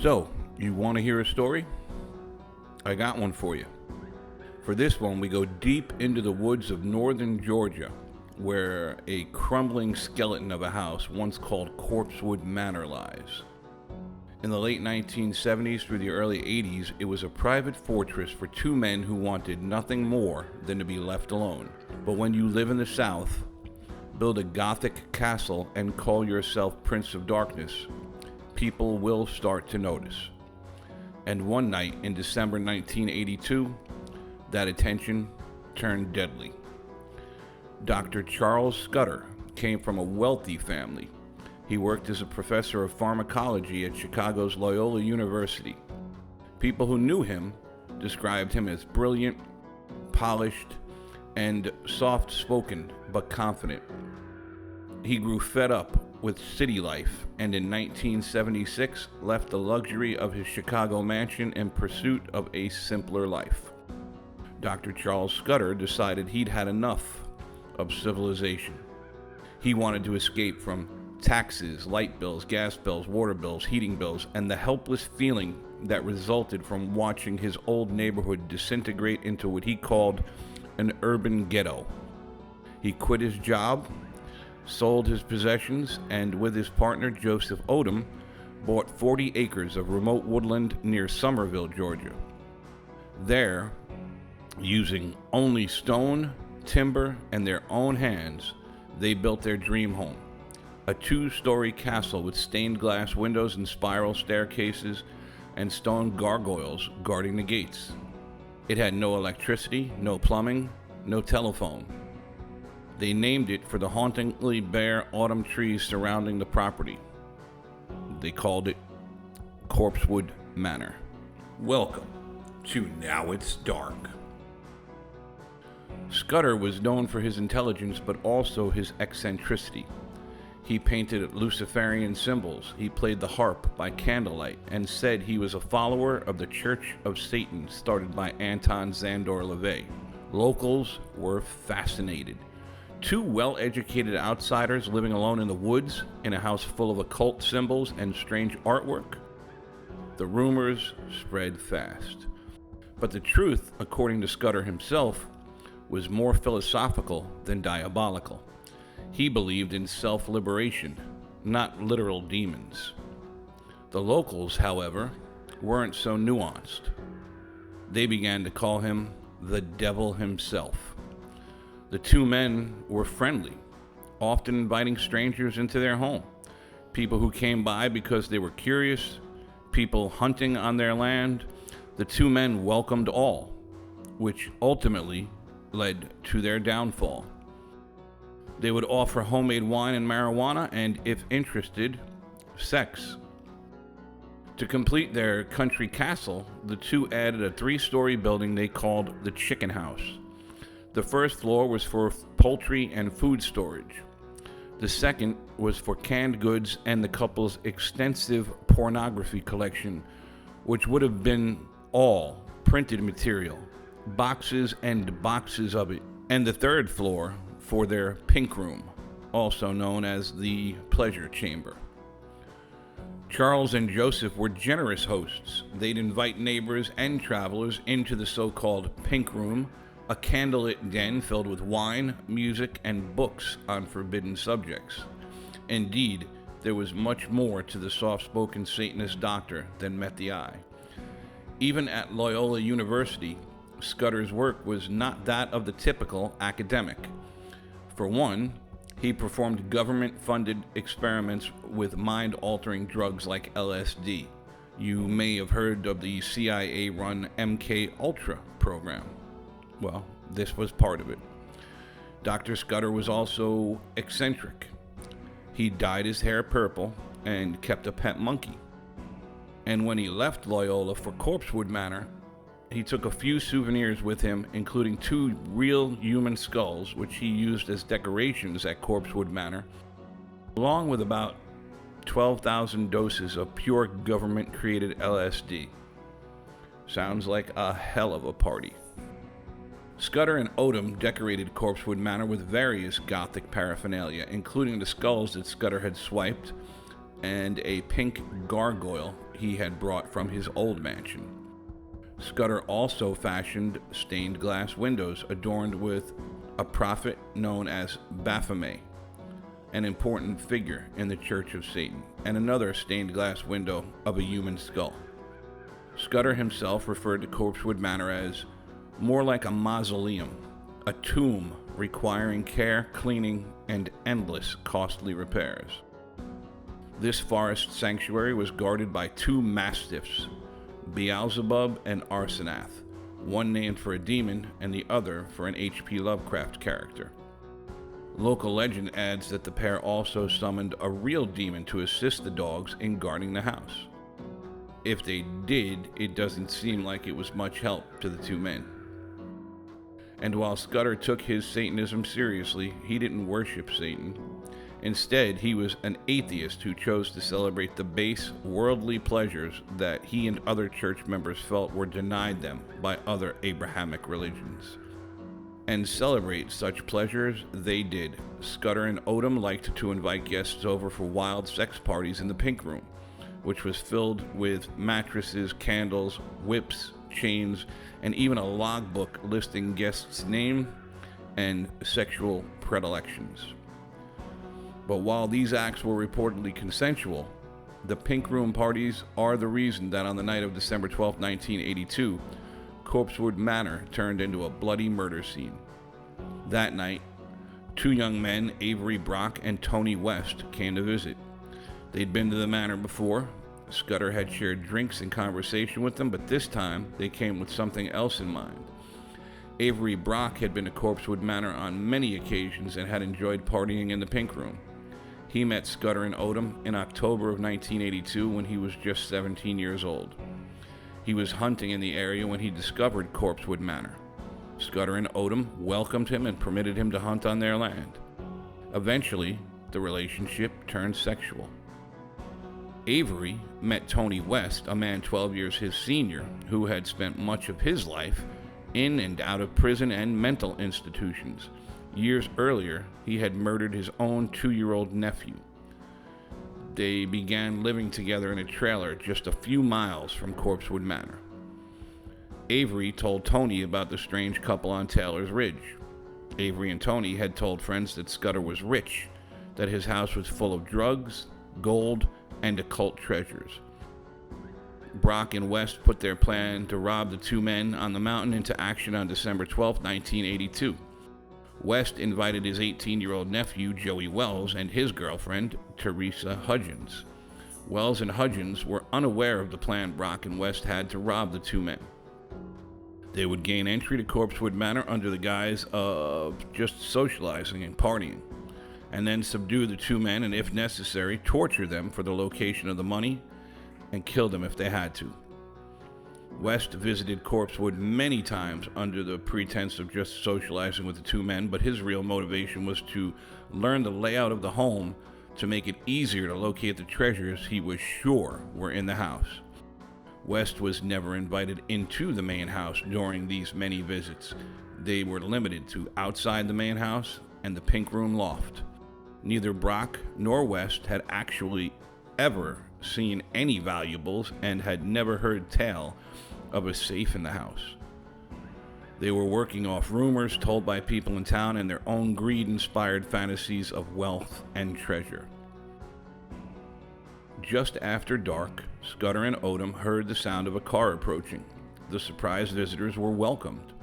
So, you want to hear a story? I got one for you. For this one, we go deep into the woods of northern Georgia, where a crumbling skeleton of a house once called Corpsewood Manor lies. In the late 1970s through the early 80s, it was a private fortress for two men who wanted nothing more than to be left alone. But when you live in the South, build a Gothic castle and call yourself Prince of Darkness, people will start to notice. And one night in December 1982, that attention turned deadly. Dr. Charles Scudder came from a wealthy family. He worked as a professor of pharmacology at Chicago's Loyola University. People who knew him described him as brilliant, polished, and soft-spoken but confident. He grew fed up with city life and in 1976 left the luxury of his Chicago mansion in pursuit of a simpler life. Dr. Charles Scudder decided he'd had enough of civilization. He wanted to escape from taxes, light bills, gas bills, water bills, heating bills, and the helpless feeling that resulted from watching his old neighborhood disintegrate into what he called an urban ghetto. He quit his job, sold his possessions, and with his partner Joseph Odom, bought 40 acres of remote woodland near Somerville, Georgia. There, using only stone, timber, and their own hands, they built their dream home. A 2-story castle with stained glass windows and spiral staircases and stone gargoyles guarding the gates. It had no electricity, no plumbing, no telephone. They named it for the hauntingly bare autumn trees surrounding the property. They called it Corpsewood Manor. Welcome to Now It's Dark. Scudder was known for his intelligence, but also his eccentricity. He painted Luciferian symbols, he played the harp by candlelight, and said he was a follower of the Church of Satan started by Anton Szandor LaVey. Locals were fascinated. Two well-educated outsiders living alone in the woods in a house full of occult symbols and strange artwork? The rumors spread fast. But the truth, according to Scudder himself, was more philosophical than diabolical. He believed in self-liberation, not literal demons. The locals, however, weren't so nuanced. They began to call him the devil himself. The two men were friendly, often inviting strangers into their home. People who came by because they were curious, people hunting on their land. The two men welcomed all, which ultimately led to their downfall. They would offer homemade wine and marijuana, and if interested, sex. To complete their country castle, the two added a 3-story building they called the Chicken House. The first floor was for poultry and food storage. The second was for canned goods and the couple's extensive pornography collection, which would have been all printed material, boxes and boxes of it. And the third floor for their pink room, also known as the pleasure chamber. Charles and Joseph were generous hosts. They'd invite neighbors and travelers into the so-called pink room, a candlelit den filled with wine, music, and books on forbidden subjects. Indeed, there was much more to the soft-spoken Satanist doctor than met the eye. Even at Loyola University, Scudder's work was not that of the typical academic. For one, he performed government-funded experiments with mind-altering drugs like LSD. You may have heard of the CIA-run MK Ultra program. Well, this was part of it. Dr. Scudder was also eccentric. He dyed his hair purple and kept a pet monkey. And when he left Loyola for Corpsewood Manor, he took a few souvenirs with him, including 2 real human skulls, which he used as decorations at Corpsewood Manor, along with about 12,000 doses of pure government-created LSD. Sounds like a hell of a party. Scudder and Odom decorated Corpsewood Manor with various Gothic paraphernalia, including the skulls that Scudder had swiped, and a pink gargoyle he had brought from his old mansion. Scudder also fashioned stained glass windows adorned with a prophet known as Baphomet, an important figure in the Church of Satan, and another stained glass window of a human skull. Scudder himself referred to Corpsewood Manor as more like a mausoleum, a tomb requiring care, cleaning, and endless costly repairs. This forest sanctuary was guarded by two mastiffs, Beelzebub and Arseniath, one named for a demon and the other for an H.P. Lovecraft character. Local legend adds that the pair also summoned a real demon to assist the dogs in guarding the house. If they did, it doesn't seem like it was much help to the two men. And while Scudder took his Satanism seriously, he didn't worship Satan. Instead, he was an atheist who chose to celebrate the base, worldly pleasures that he and other church members felt were denied them by other Abrahamic religions. And celebrate such pleasures they did. Scudder and Odom liked to invite guests over for wild sex parties in the Pink Room, which was filled with mattresses, candles, whips, chains, and even a logbook listing guests' name and sexual predilections. But while these acts were reportedly consensual, the Pink Room parties are the reason that on the night of December 12, 1982, Corpsewood Manor turned into a bloody murder scene. That night, two young men, Avery Brock and Tony West, came to visit. They'd been to the manor before. Scudder had shared drinks and conversation with them, but this time they came with something else in mind. Avery Brock had been to Corpsewood Manor on many occasions and had enjoyed partying in the Pink Room. He met Scudder and Odom in October of 1982 when he was just 17 years old. He was hunting in the area when he discovered Corpsewood Manor. Scudder and Odom welcomed him and permitted him to hunt on their land. Eventually, the relationship turned sexual. Avery met Tony West, a man 12 years his senior, who had spent much of his life in and out of prison and mental institutions. Years earlier, he had murdered his own 2-year-old nephew. They began living together in a trailer just a few miles from Corpsewood Manor. Avery told Tony about the strange couple on Taylor's Ridge. Avery and Tony had told friends that Scudder was rich, that his house was full of drugs, gold, and occult treasures. Brock and West put their plan to rob the two men on the mountain into action on December 12, 1982. West invited his 18-year-old nephew, Joey Wells, and his girlfriend, Teresa Hudgens. Wells and Hudgens were unaware of the plan Brock and West had to rob the two men. They would gain entry to Corpsewood Manor under the guise of just socializing and partying, and then subdue the two men and, if necessary, torture them for the location of the money and kill them if they had to. West visited Corpsewood many times under the pretense of just socializing with the two men, but his real motivation was to learn the layout of the home to make it easier to locate the treasures he was sure were in the house. West was never invited into the main house during these many visits. They were limited to outside the main house and the Pink Room loft. Neither Brock nor West had actually ever seen any valuables and had never heard tell of a safe in the house. They were working off rumors told by people in town and their own greed-inspired fantasies of wealth and treasure. Just after dark, Scudder and Odom heard the sound of a car approaching. The surprised visitors were welcomed.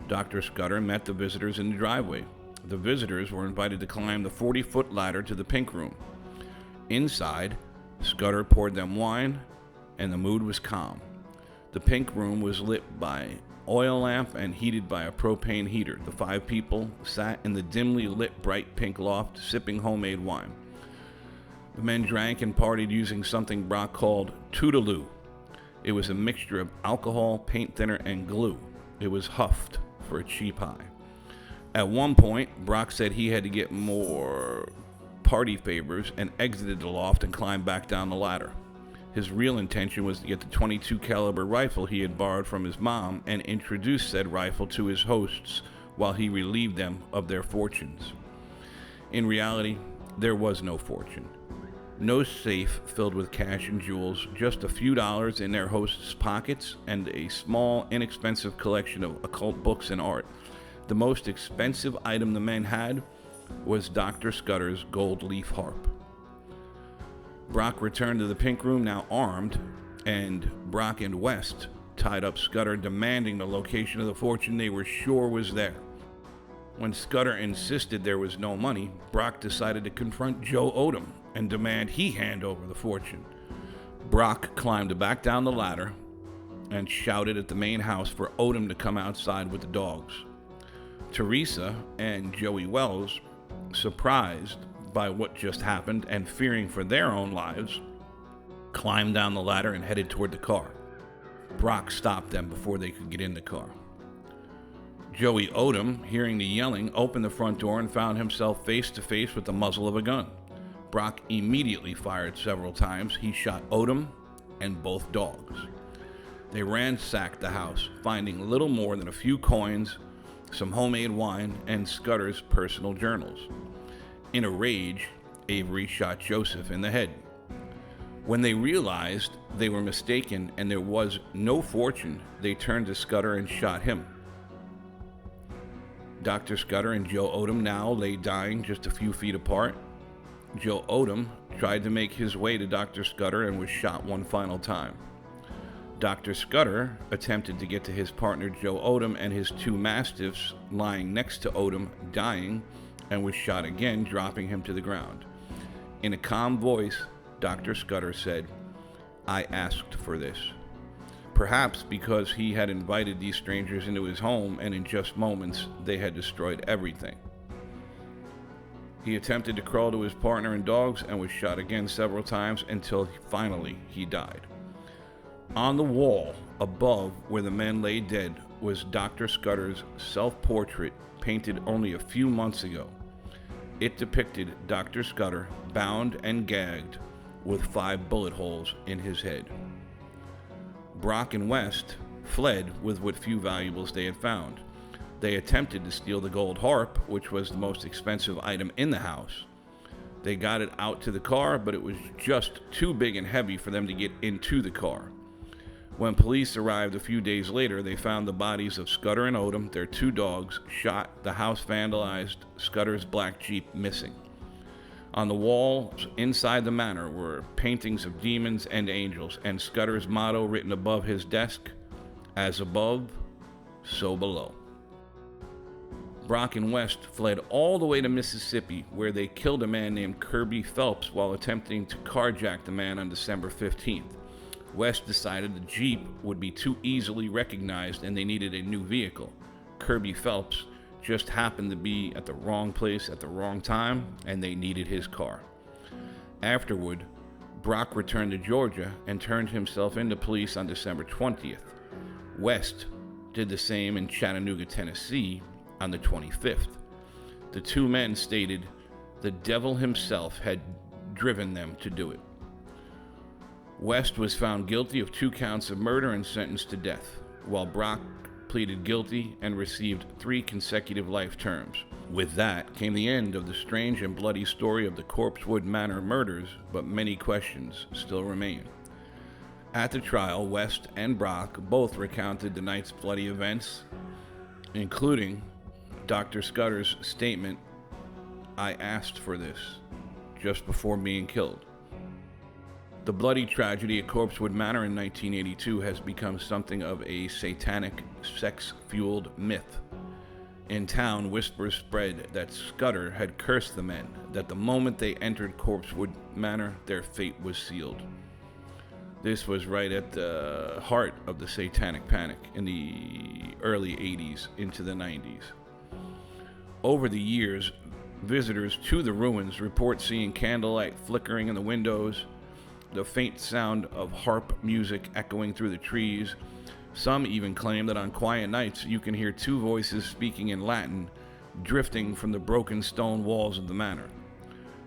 Dr. Scudder met the visitors in the driveway. The visitors were invited to climb the 40-foot ladder to the Pink Room. Inside, Scudder poured them wine, and the mood was calm. The Pink Room was lit by oil lamp and heated by a propane heater. The 5 people sat in the dimly lit bright pink loft, sipping homemade wine. The men drank and partied using something Brock called Toodaloo. It was a mixture of alcohol, paint thinner, and glue. It was huffed for a cheap high. At one point, Brock said he had to get more party favors and exited the loft and climbed back down the ladder. His real intention was to get the .22 caliber rifle he had borrowed from his mom and introduce said rifle to his hosts while he relieved them of their fortunes. In reality, there was no fortune. No safe filled with cash and jewels, just a few dollars in their host's pockets and a small, inexpensive collection of occult books and art. The most expensive item the men had was Dr. Scudder's gold leaf harp. Brock returned to the Pink Room, now armed, and Brock and West tied up Scudder, demanding the location of the fortune they were sure was there. When Scudder insisted there was no money, Brock decided to confront Joe Odom and demand he hand over the fortune. Brock climbed back down the ladder and shouted at the main house for Odom to come outside with the dogs. Teresa and Joey Wells, surprised by what just happened and fearing for their own lives, climbed down the ladder and headed toward the car. Brock stopped them before they could get in the car. Joey Odom, hearing the yelling, opened the front door and found himself face to face with the muzzle of a gun. Brock immediately fired several times. He shot Odom and both dogs. They ransacked the house, finding little more than a few coins, some homemade wine, and Scudder's personal journals. In a rage, Avery shot Joseph in the head. When they realized they were mistaken and there was no fortune, they turned to Scudder and shot him. Dr. Scudder and Joe Odom now lay dying just a few feet apart. Joe Odom tried to make his way to Dr. Scudder and was shot one final time. Dr. Scudder attempted to get to his partner Joe Odom and his two mastiffs lying next to Odom, dying, and was shot again, dropping him to the ground. In a calm voice, Dr. Scudder said, "I asked for this." Perhaps because he had invited these strangers into his home, and in just moments they had destroyed everything. He attempted to crawl to his partner and dogs and was shot again several times until finally he died. On the wall above where the men lay dead was Dr. Scudder's self-portrait, painted only a few months ago. It depicted Dr. Scudder bound and gagged with 5 bullet holes in his head. Brock and West fled with what few valuables they had found. They attempted to steal the gold harp, which was the most expensive item in the house. They got it out to the car, but it was just too big and heavy for them to get into the car. When police arrived a few days later, they found the bodies of Scudder and Odom, their 2 dogs, shot, the house vandalized, Scudder's black Jeep missing. On the walls inside the manor were paintings of demons and angels, and Scudder's motto written above his desk, "As above, so below." Brock and West fled all the way to Mississippi, where they killed a man named Kirby Phelps while attempting to carjack the man on December 15th. West decided the Jeep would be too easily recognized and they needed a new vehicle. Kirby Phelps just happened to be at the wrong place at the wrong time, and they needed his car. Afterward, Brock returned to Georgia and turned himself into police on December 20th. West did the same in Chattanooga, Tennessee on the 25th. The 2 men stated the devil himself had driven them to do it. West was found guilty of 2 counts of murder and sentenced to death, while Brock pleaded guilty and received 3 consecutive life terms. With that came the end of the strange and bloody story of the Corpsewood Manor murders, but many questions still remain. At the trial, West and Brock both recounted the night's bloody events, including Dr. Scudder's statement, "I asked for this," just before being killed. The bloody tragedy at Corpsewood Manor in 1982 has become something of a satanic, sex-fueled myth. In town, whispers spread that Scudder had cursed the men, that the moment they entered Corpsewood Manor, their fate was sealed. This was right at the heart of the satanic panic in the early 80s into the 90s. Over the years, visitors to the ruins report seeing candlelight flickering in the windows, the faint sound of harp music echoing through the trees. Some even claim that on quiet nights you can hear 2 voices speaking in Latin, drifting from the broken stone walls of the manor.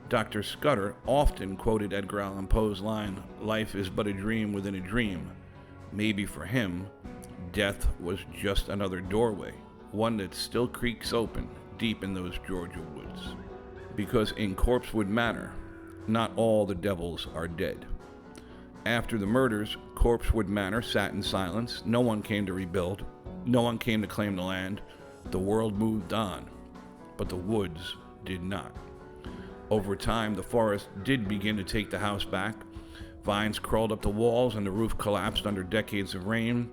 Dr. Scudder often quoted Edgar Allan Poe's line, "Life is but a dream within a dream." Maybe for him, death was just another doorway, one that still creaks open deep in those Georgia woods. Because in Corpsewood Manor, not all the devils are dead. After the murders, Corpsewood Manor sat in silence. No one came to rebuild. No one came to claim the land. The world moved on, but the woods did not. Over time, the forest did begin to take the house back. Vines crawled up the walls and the roof collapsed under decades of rain.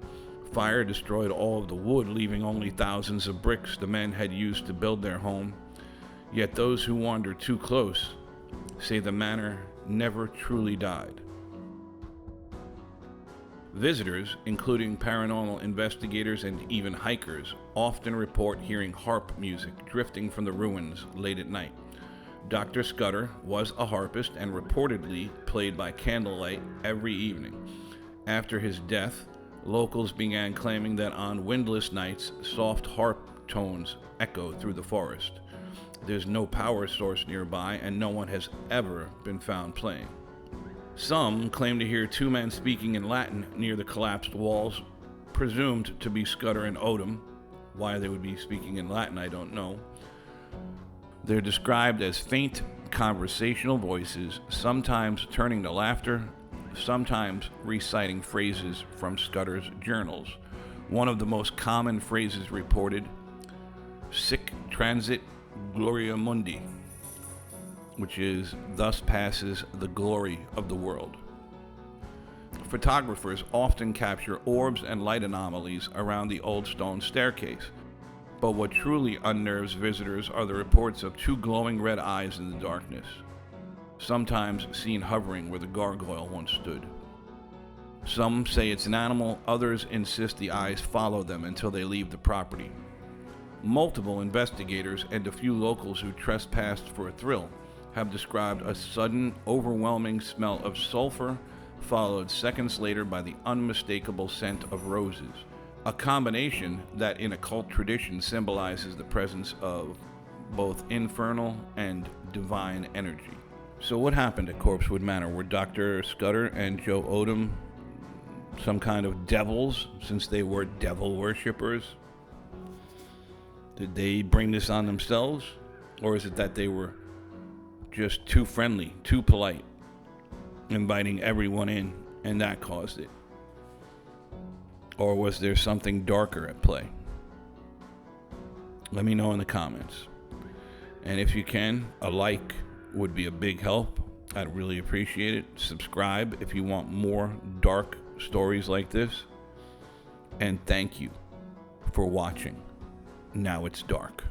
Fire destroyed all of the wood, leaving only thousands of bricks the men had used to build their home. Yet those who wandered too close say the manor never truly died. Visitors, including paranormal investigators and even hikers, often report hearing harp music drifting from the ruins late at night. Dr. Scudder was a harpist and reportedly played by candlelight every evening. After his death, locals began claiming that on windless nights, soft harp tones echo through the forest. There's no power source nearby, and no one has ever been found playing. Some claim to hear two men speaking in Latin near the collapsed walls, presumed to be Scudder and Odom. Why they would be speaking in Latin, I don't know. They're described as faint, conversational voices, sometimes turning to laughter, sometimes reciting phrases from Scudder's journals. One of the most common phrases reported, "Sic transit gloria mundi," which is, "Thus passes the glory of the world." Photographers often capture orbs and light anomalies around the old stone staircase, but what truly unnerves visitors are the reports of two glowing red eyes in the darkness, sometimes seen hovering where the gargoyle once stood. Some say it's an animal, others insist the eyes follow them until they leave the property. Multiple investigators and a few locals who trespassed for a thrill have described a sudden, overwhelming smell of sulfur, followed seconds later by the unmistakable scent of roses, a combination that in occult tradition symbolizes the presence of both infernal and divine energy. So what happened at Corpsewood Manor? Were Dr. Scudder and Joe Odom some kind of devils, since they were devil worshippers? Did they bring this on themselves? Or is it that they were just too friendly, too polite, inviting everyone in, and that caused it? Or was there something darker at play? Let me know in the comments. And if you can, a like would be a big help. I'd really appreciate it. Subscribe if you want more dark stories like this. And thank you for watching. Now it's dark.